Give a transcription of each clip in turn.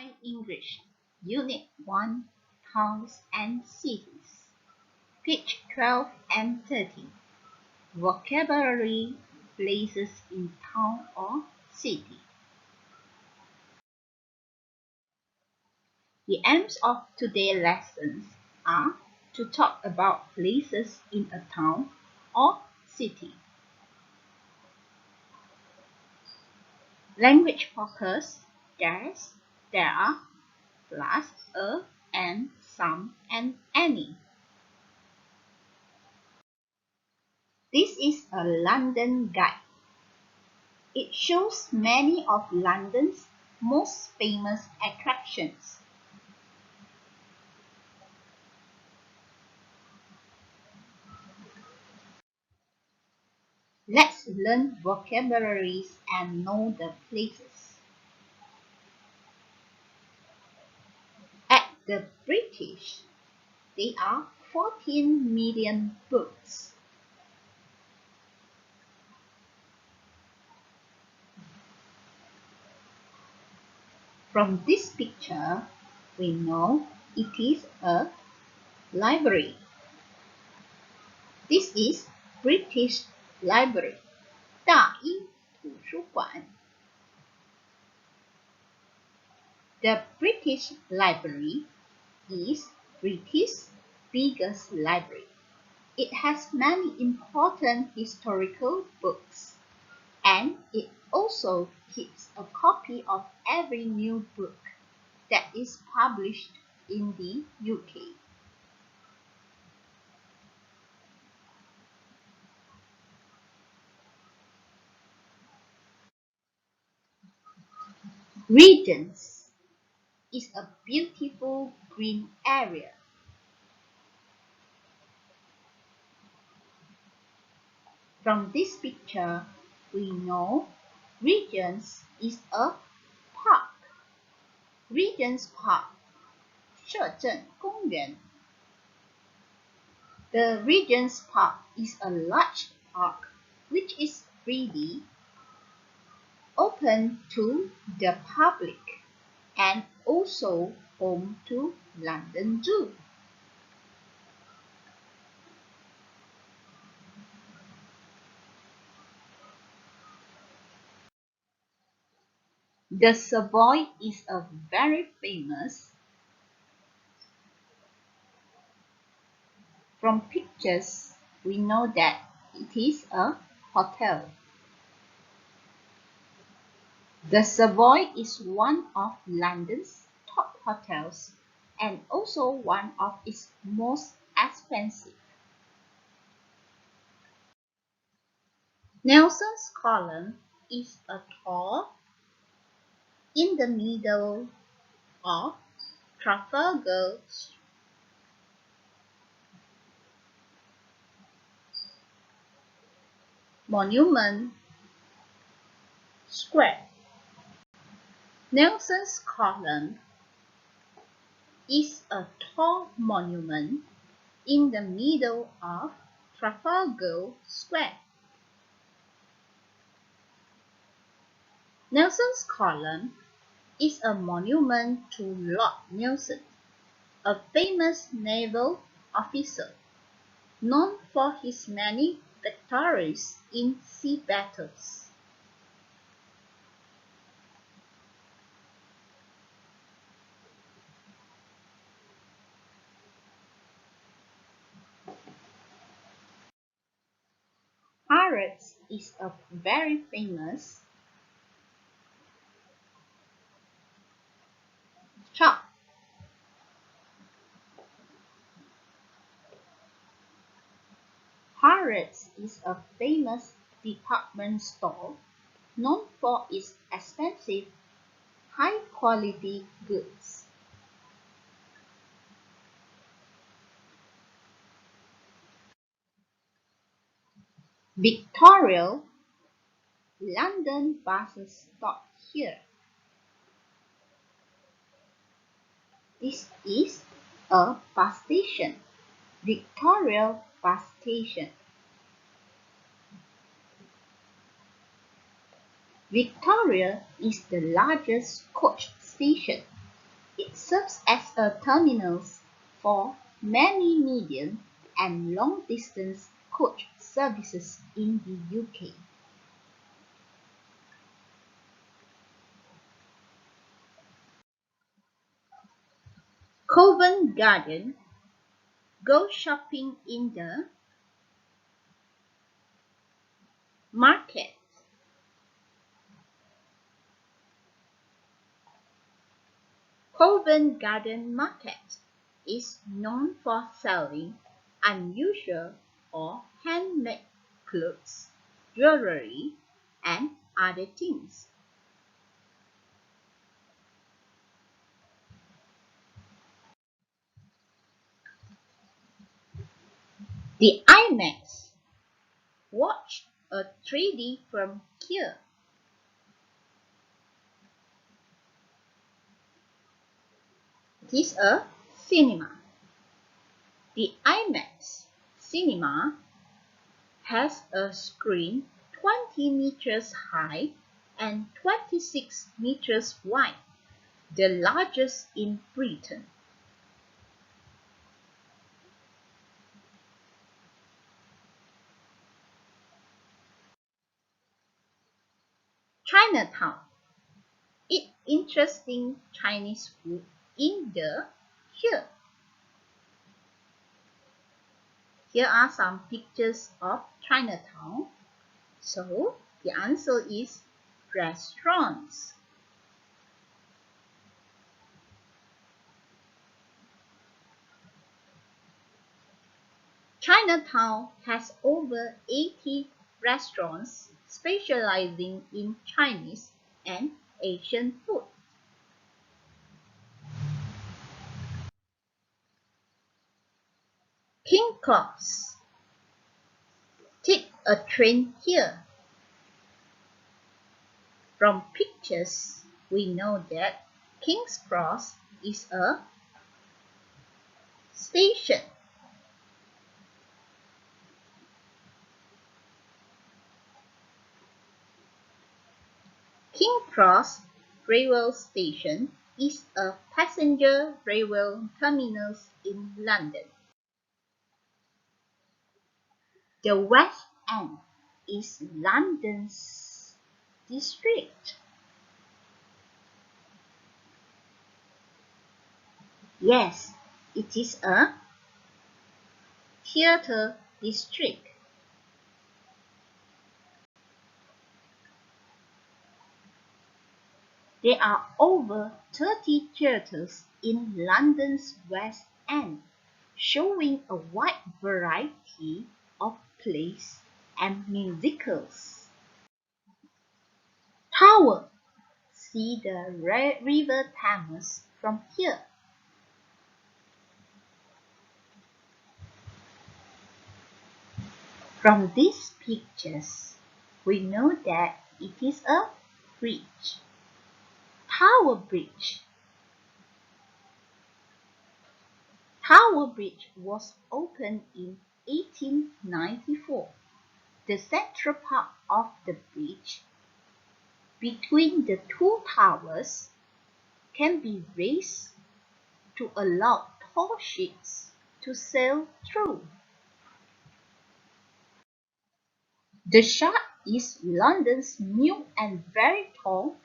Simplify English, Unit 1, Towns and Cities, page 12 and 13. Vocabulary, places in town or city. The aims of today's lessons are to talk about places in a town or city. Language focus, there's, there are, plus a, and some, and any. This is a London guide. It shows many of London's most famous attractions. Let's learn vocabularies and know the places. At the British, there are 14 million books. From this picture, we know it is a library. This is British Library, 大英图书馆. The British Library is Britain's biggest library. It has many important historical books, and it also keeps a copy of every new book that is published in the UK. Regents is a beautiful green area. From this picture, we know Regents is a park. Regents Park, 摄政公园. The Regents Park is a large park which is freely open to the public and also home to London Zoo. The Savoy is a very famous. From pictures, we know that it is a hotel. The Savoy is one of London's top hotels and also one of its most expensive. Nelson's Column is a tall in the middle of Trafalgar Monument Square. Nelson's Column is a tall monument in the middle of Trafalgar Square. Nelson's Column is a monument to Lord Nelson, a famous naval officer known for his many victories in sea battles. Harrods is a very famous shop. Harrods is a famous department store known for its expensive, high-quality goods. Victoria, London buses stop here. This is a bus station, Victoria Bus Station. Victoria is the largest coach station It serves as a terminal for many medium and long-distance coach services in the UK. Covent Garden. Go shopping in the market. Covent Garden Market is known for selling unusual or handmade clothes, jewelry, and other things. The IMAX. Watch a 3D from here. It is a cinema. The IMAX cinema has a screen 20 meters high and 26 meters wide, the largest in Britain. Chinatown. Eat interesting Chinese food in the here. Here are some pictures of Chinatown. So the answer is restaurants. Chinatown has over 80 restaurants specializing in Chinese and Asian food. King Cross. Take a train here. From pictures, we know that King's Cross is a station. King Cross Railway Station is a passenger railway terminus in London. The West End is London's district. Yes, it is a theatre district. There are over 30 theatres in London's West End, showing a wide variety of plays and musicals. Tower. See the River Thames from here. From these pictures, we know that it is a bridge. Tower Bridge. Tower Bridge was opened in 1894. The central part of the bridge between the two towers can be raised to allow tall ships to sail through. The Shard is London's new and very tall.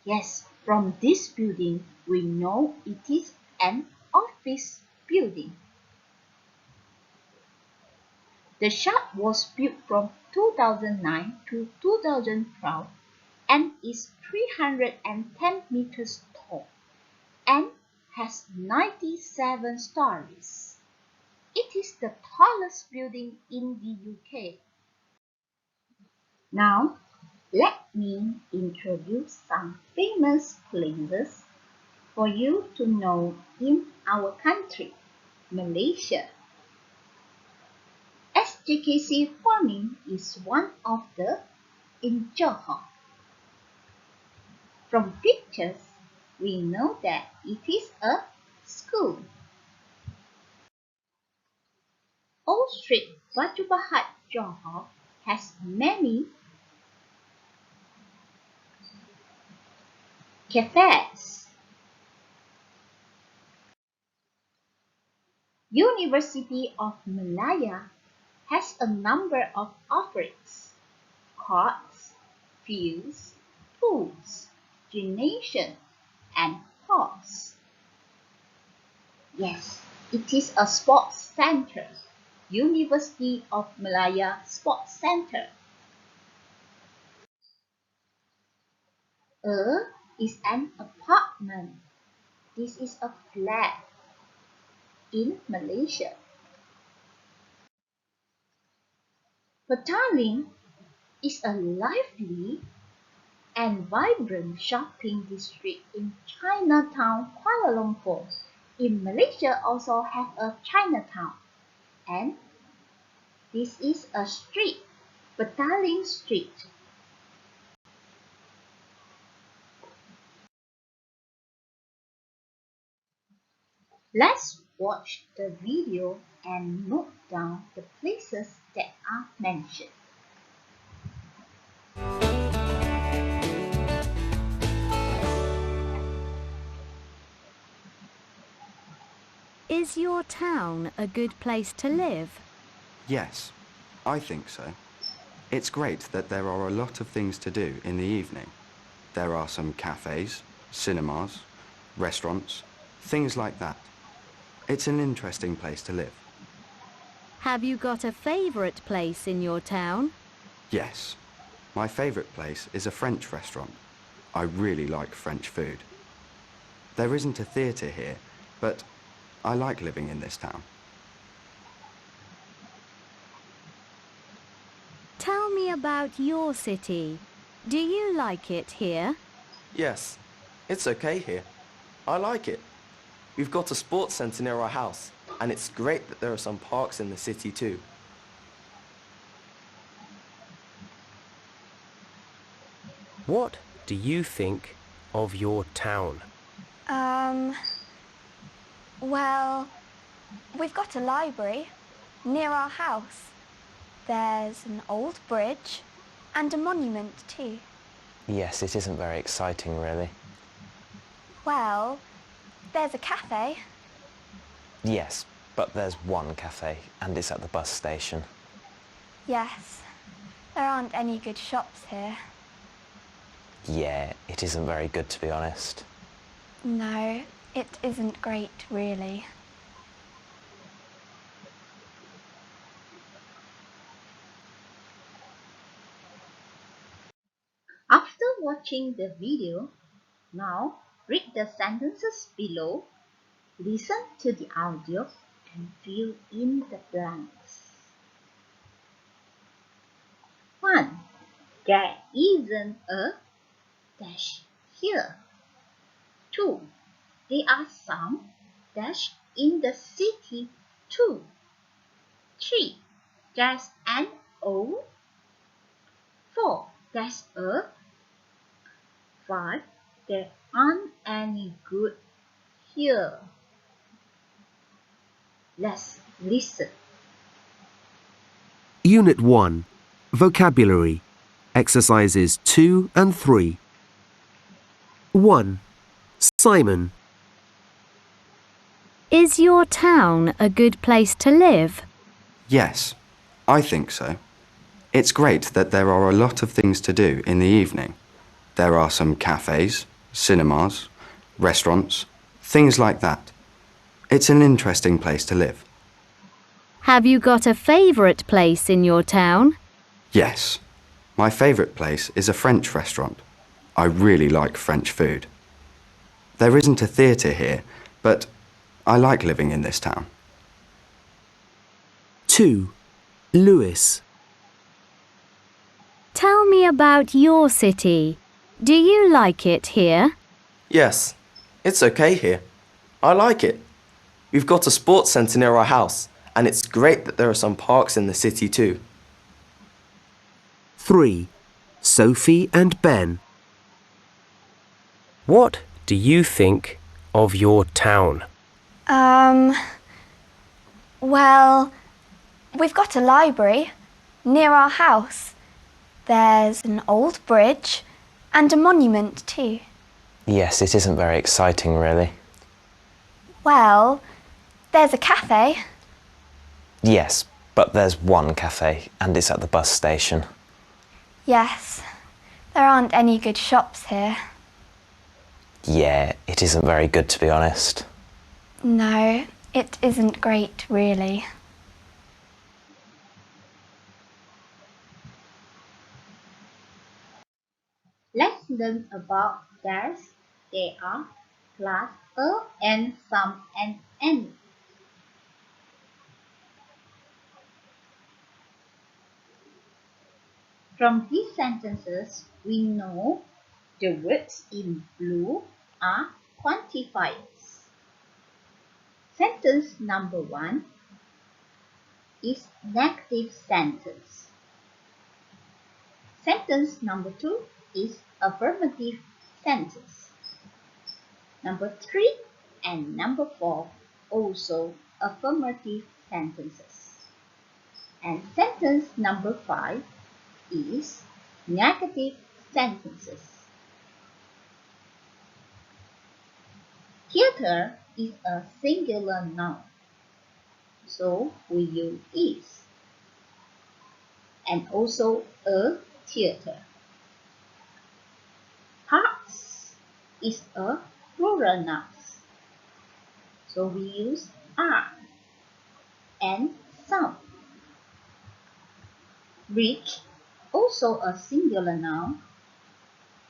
Yes, from this building we know it is an office building. The Shard was built from 2009 to 2012 and is 310 meters tall and has 97 stories. It is the tallest building in the UK. Now, let me introduce some famous places for you to know in our country, Malaysia. SJKC Farming is one of the in Johor. From pictures, we know that it is a school. Old Street Batu Pahat Johor has many Cafes. University of Malaya has a number of offerings: courts, fields, pools, gymnasium, and halls. Yes, it is a sports center. University of Malaya Sports Center. A is an apartment. This is a flat in Malaysia. Petaling is a lively and vibrant shopping district in Chinatown, Kuala Lumpur. In Malaysia also have a Chinatown, and this is a street, Petaling Street. Let's watch the video and note down the places that are mentioned. Is your town a good place to live? Yes, I think so. It's great that there are a lot of things to do in the evening. There are some cafes, cinemas, restaurants, things like that. It's an interesting place to live. Have you got a favourite place in your town? Yes, my favourite place is a French restaurant. I really like French food. There isn't a theatre here, but I like living in this town. Tell me about your city. Do you like it here? Yes, it's okay here. I like it. We've got a sports centre near our house, and it's great that there are some parks in the city too. What do you think of your town? Well, we've got a library near our house. There's an old bridge and a monument too. Yes, it isn't very exciting, really. Well, there's a cafe. Yes, but there's one cafe, and it's at the bus station. Yes, there aren't any good shops here. Yeah, it isn't very good, to be honest. No, it isn't great, really. After watching the video, now read the sentences below, listen to the audio, and fill in the blanks. 1. There isn't a dash here. 2. There are some dash in the city too. 3. There's an O. 4. There's a. 5. There aren't any good here. Let's listen. Unit 1. Vocabulary. Exercises 2 and 3. 1. Simon. Is your town a good place to live? Yes, I think so. It's great that there are a lot of things to do in the evening. There are some cafes, cinemas, restaurants, things like that. It's an interesting place to live. Have you got a favourite place in your town? Yes, my favourite place is a French restaurant. I really like French food. There isn't a theatre here, but I like living in this town. 2. Lewis. Tell me about your city. Do you like it here? Yes, it's okay here. I like it. We've got a sports centre near our house, and it's great that there are some parks in the city too. 3. Sophie and Ben. What do you think of your town? Well, we've got a library near our house. There's an old bridge and a monument too. Yes, it isn't very exciting, really. Well, there's a cafe. Yes, but there's one cafe, and it's at the bus station. Yes, there aren't any good shops here. Yeah, it isn't very good, to be honest. No, it isn't great, really. Let's learn about there's, they are, plus a and some and any. From these sentences, we know the words in blue are quantifiers. Sentence number 1 is negative sentence. Sentence number 2 is affirmative sentence. Number 3 and number 4 also affirmative sentences. And sentence number 5 is negative sentences. Theater is a singular noun, so we use is. And also a theater. Parks is a plural noun, so we use are and some. Bridge, also a singular noun.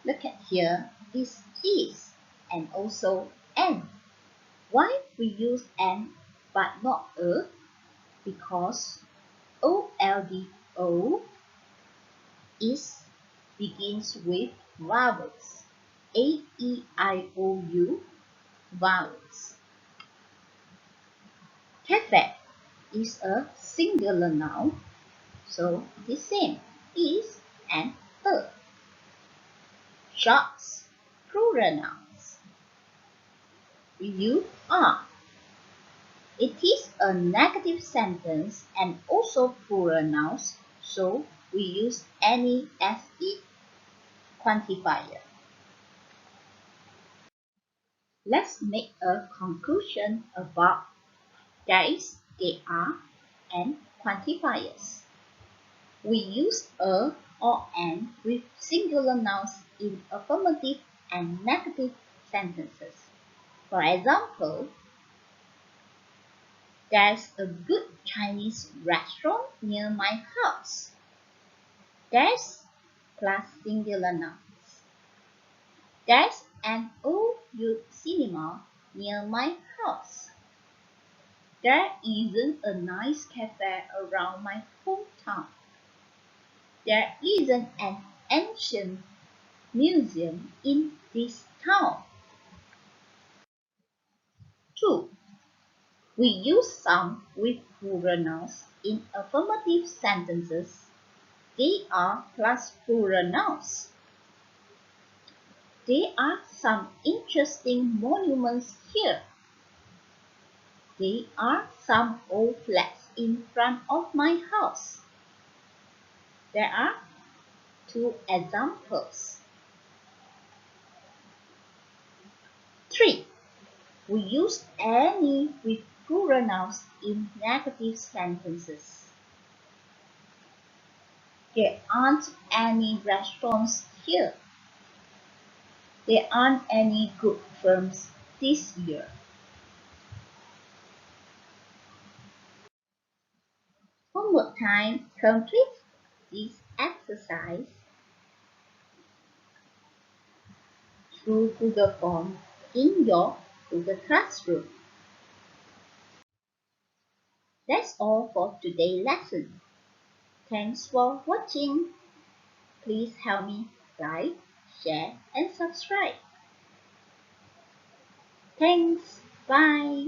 Look at here, this is and also an. Why we use an but not a? Because OLDO is begins with vowels. A, E, I, O, U vowels. Cafe is a singular noun, so the same is and a. Shops, plural nouns. You are. It is a negative sentence and also plural nouns, so we use any as its quantifier. Let's make a conclusion about there is, they are, and quantifiers. We use a or an with singular nouns in affirmative and negative sentences. For example, there's a good Chinese restaurant near my house. There's plus singular nouns. There's an old youth cinema near my house. There isn't a nice cafe around my hometown. There isn't an ancient museum in this town. 2. We use some with plural nouns in affirmative sentences. They are plus plural nouns. There are some interesting monuments here. There are some old flats in front of my house. There are 2 examples. 3. We use any with plural nouns in negative sentences. There aren't any restaurants here. There aren't any good firms this year. Homework time. Complete this exercise through Google Form in your Google Classroom. That's all for today's lesson. Thanks for watching. Please help me like, share, and subscribe. Thanks. Bye.